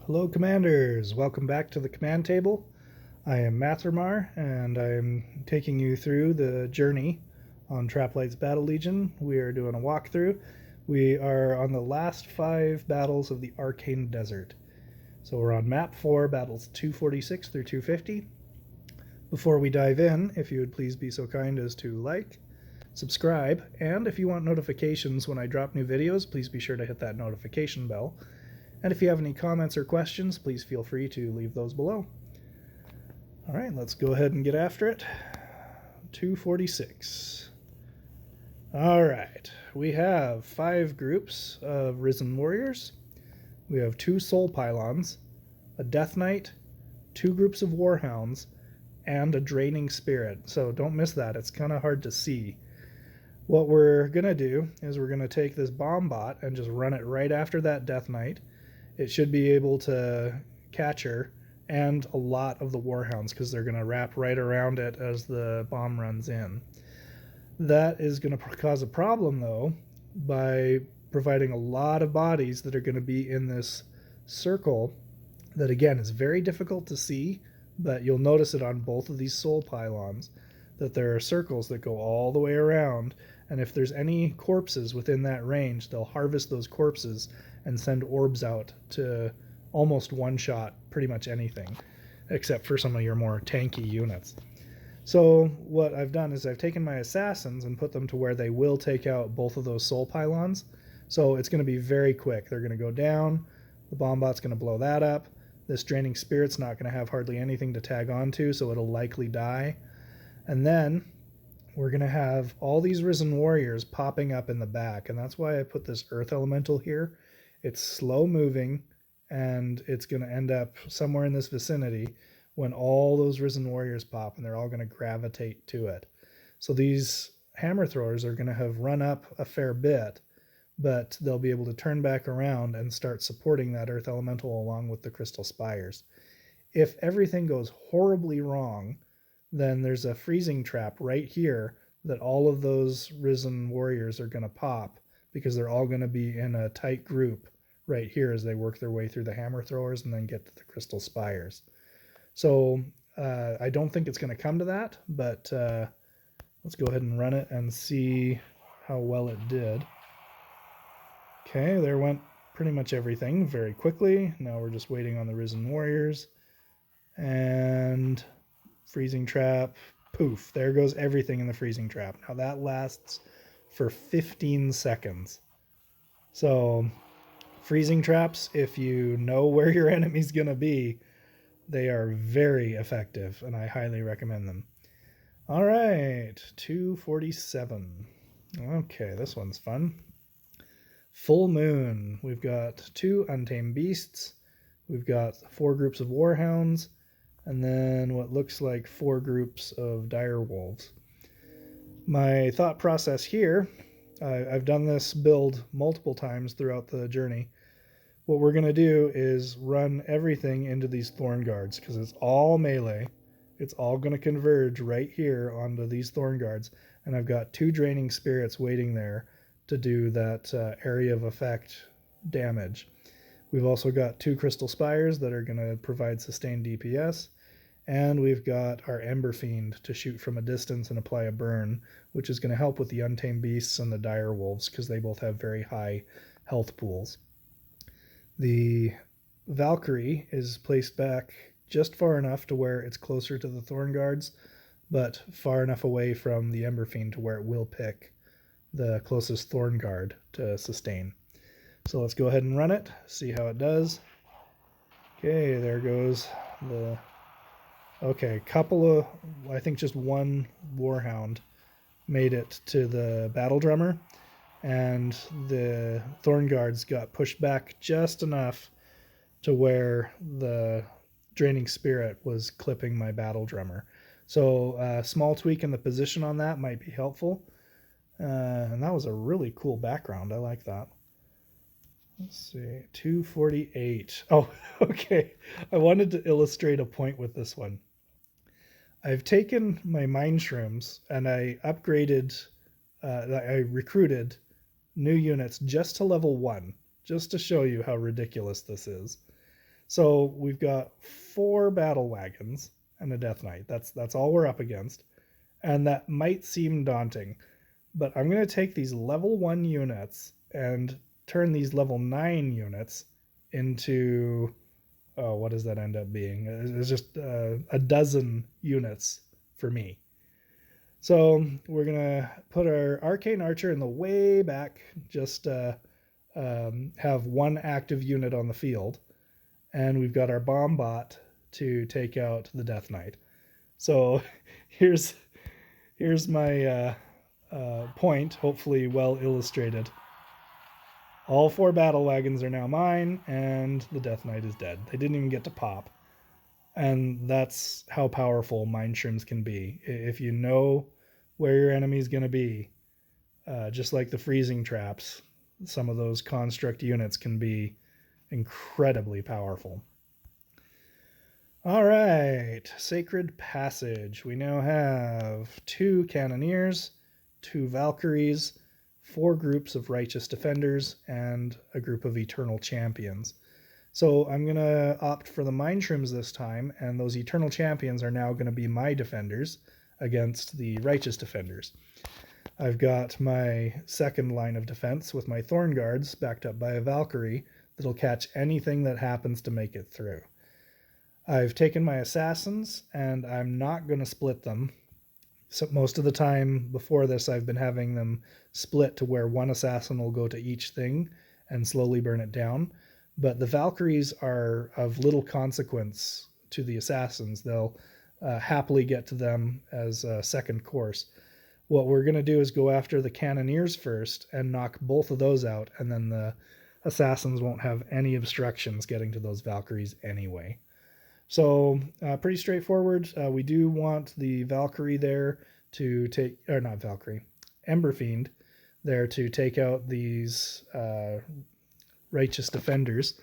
Hello Commanders, welcome back to the command table. I am Mathermar and I'm taking you through the journey on Traplight's Battle Legion. We are doing a walkthrough. We are on the last 5 battles of the Arcane Desert. So we're on map 4, battles 246 through 250. Before we dive in, if you would please be so kind as to like, subscribe, and if you want notifications when I drop new videos, please be sure to hit that notification bell. And if you have any comments or questions, please feel free to leave those below. All right, let's go ahead and get after it. 246. All right, we have 5 groups of Risen Warriors. We have 2 Soul Pylons, a Death Knight, 2 groups of Warhounds, and a Draining Spirit. So don't miss that, it's kind of hard to see. What we're going to do is we're going to take this bomb bot and just run it right after that Death Knight. It should be able to catch her and a lot of the Warhounds because they're going to wrap right around it as the bomb runs in. That is going to cause a problem, though, by providing a lot of bodies that are going to be in this circle that, again, is very difficult to see, but you'll notice it on both of these soul pylons, that there are circles that go all the way around, and if there's any corpses within that range, they'll harvest those corpses and send orbs out to almost one-shot pretty much anything, except for some of your more tanky units. So what I've done is I've taken my assassins and put them to where they will take out both of those soul pylons. So it's going to be very quick. They're going to go down, the bomb bot's going to blow that up, this draining spirit's not going to have hardly anything to tag onto, so it'll likely die. And then we're going to have all these Risen Warriors popping up in the back, and that's why I put this Earth Elemental here. It's slow moving, and it's going to end up somewhere in this vicinity when all those Risen Warriors pop, and they're all going to gravitate to it. So these hammer throwers are going to have run up a fair bit, but they'll be able to turn back around and start supporting that Earth Elemental along with the Crystal Spires. If everything goes horribly wrong, then there's a freezing trap right here that all of those Risen Warriors are going to pop because they're all going to be in a tight group right here as they work their way through the hammer throwers and then get to the Crystal Spires. So I don't think it's going to come to that, but let's go ahead and run it and see how well it did. Okay, there went pretty much everything very quickly. Now we're just waiting on the Risen Warriors. And freezing trap, poof, there goes everything in the freezing trap. Now that lasts for 15 seconds. So freezing traps, if you know where your enemy's going to be, they are very effective, and I highly recommend them. All right, 247. Okay, this one's fun. Full Moon. We've got 2 Untamed Beasts. We've got 4 groups of Warhounds, and then what looks like 4 groups of dire wolves. My thought process here, I've done this build multiple times throughout the journey. What we're going to do is run everything into these thorn guards because it's all melee. It's all going to converge right here onto these thorn guards, and I've got 2 draining spirits waiting there to do that area of effect damage. We've also got 2 crystal spires that are going to provide sustained DPS, and we've got our Ember Fiend to shoot from a distance and apply a burn, which is going to help with the Untamed Beasts and the Dire Wolves because they both have very high health pools. The Valkyrie is placed back just far enough to where it's closer to the Thorn Guards, but far enough away from the Ember Fiend to where it will pick the closest Thorn Guard to sustain. So let's go ahead and run it, see how it does. Okay, there goes the... Okay, couple of... I think just one Warhound made it to the Battle Drummer, and the Thorn Guards got pushed back just enough to where the Draining Spirit was clipping my Battle Drummer. So a small tweak in the position on that might be helpful. And that was a really cool background. I like that. Let's see, 248. Oh, okay. I wanted to illustrate a point with this one. I've taken my Mind Shrooms and I upgraded, I recruited new units just to level 1, just to show you how ridiculous this is. So we've got 4 battle wagons and a Death Knight. That's all we're up against. And that might seem daunting, but I'm going to take these level 1 units and turn these level 9 units into, oh, what does that end up being? It's just a dozen units for me. So we're going to put our Arcane Archer in the way back, just have 1 active unit on the field. And we've got our bomb bot to take out the Death Knight. So here's my point, hopefully well illustrated. All 4 battle wagons are now mine, and the Death Knight is dead. They didn't even get to pop. And that's how powerful mind shrooms can be. If you know where your enemy is going to be, just like the freezing traps, some of those construct units can be incredibly powerful. All right, Sacred Passage. We now have 2 Cannoneers, 2 Valkyries, 4 groups of Righteous Defenders, and a group of Eternal Champions. So I'm going to opt for the Mind Shrooms this time, and those Eternal Champions are now going to be my defenders against the Righteous Defenders. I've got my second line of defense with my Thorn Guards backed up by a Valkyrie that'll catch anything that happens to make it through. I've taken my Assassins, and I'm not going to split them. So most of the time before this, I've been having them split to where 1 Assassin will go to each thing and slowly burn it down. But the Valkyries are of little consequence to the Assassins. They'll happily get to them as a second course. What we're going to do is go after the Cannoneers first and knock both of those out, and then the Assassins won't have any obstructions getting to those Valkyries anyway. So pretty straightforward. We do want the Valkyrie there to take, or not Valkyrie, Ember Fiend there to take out these Righteous Defenders.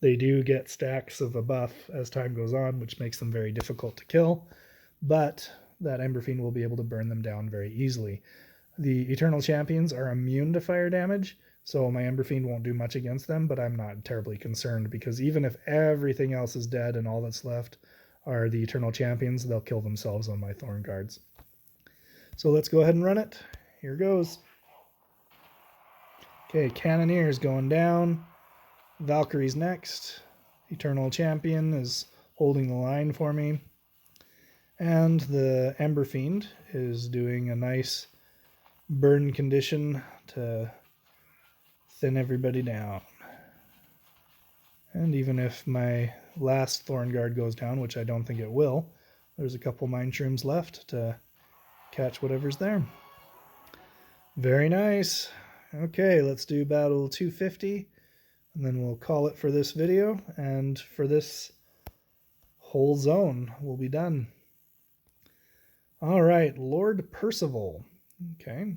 They do get stacks of a buff as time goes on, which makes them very difficult to kill, but that Ember Fiend will be able to burn them down very easily. The Eternal Champions are immune to fire damage, so my Ember Fiend won't do much against them, but I'm not terribly concerned because even if everything else is dead and all that's left are the Eternal Champions, they'll kill themselves on my Thorn Guards. So let's go ahead and run it. Here goes. Okay, Cannoneers going down. Valkyrie's next. Eternal Champion is holding the line for me. And the Ember Fiend is doing a nice burn condition to thin everybody down. And even if my last Thorn Guard goes down, which I don't think it will, there's a couple Mind Shrooms left to catch whatever's there. Very nice. Okay, let's do battle 250, and then we'll call it for this video, and for this whole zone, we'll be done. All right, Lord Percival. Okay,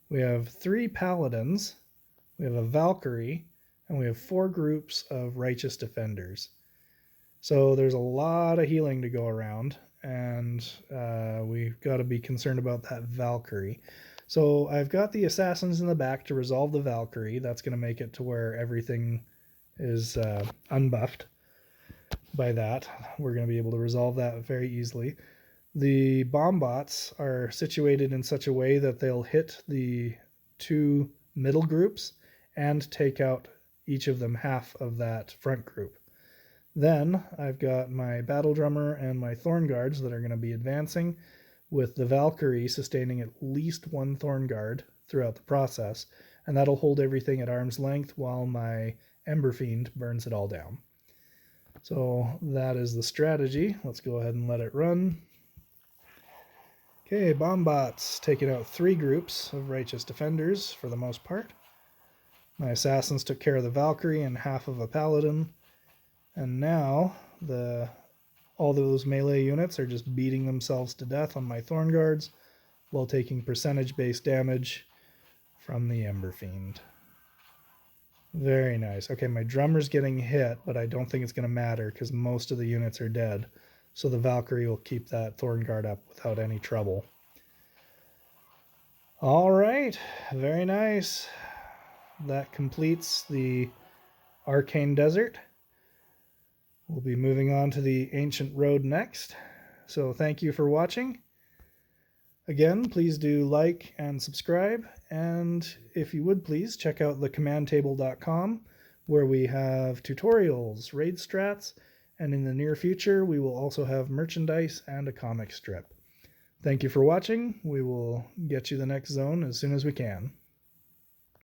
we have 3 Paladins, we have a Valkyrie, and we have 4 groups of Righteous Defenders. So there's a lot of healing to go around, and we've got to be concerned about that Valkyrie. So I've got the Assassins in the back to resolve the Valkyrie. That's going to make it to where everything is unbuffed. By that, we're going to be able to resolve that very easily. The bomb bots are situated in such a way that they'll hit the 2 middle groups and take out each of them half of that front group. Then I've got my Battle Drummer and my Thorn Guards that are going to be advancing, with the Valkyrie sustaining at least 1 Thorn Guard throughout the process, and that'll hold everything at arm's length while my Ember Fiend burns it all down. So that is the strategy. Let's go ahead and let it run. Okay, bomb bots taking out 3 groups of Righteous Defenders for the most part. My Assassins took care of the Valkyrie and half of a Paladin, and now all those melee units are just beating themselves to death on my Thorn Guards while taking percentage-based damage from the Ember Fiend. Very nice. Okay, my drummer's getting hit, but I don't think it's going to matter because most of the units are dead. So the Valkyrie will keep that Thorn Guard up without any trouble. All right, very nice. That completes the Arcane Desert. We'll be moving on to the Ancient Road next. So thank you for watching. Again, please do like and subscribe, and if you would please check out thecommandtable.com, where we have tutorials, raid strats, and in the near future we will also have merchandise and a comic strip. Thank you for watching. We will get you the next zone as soon as we can.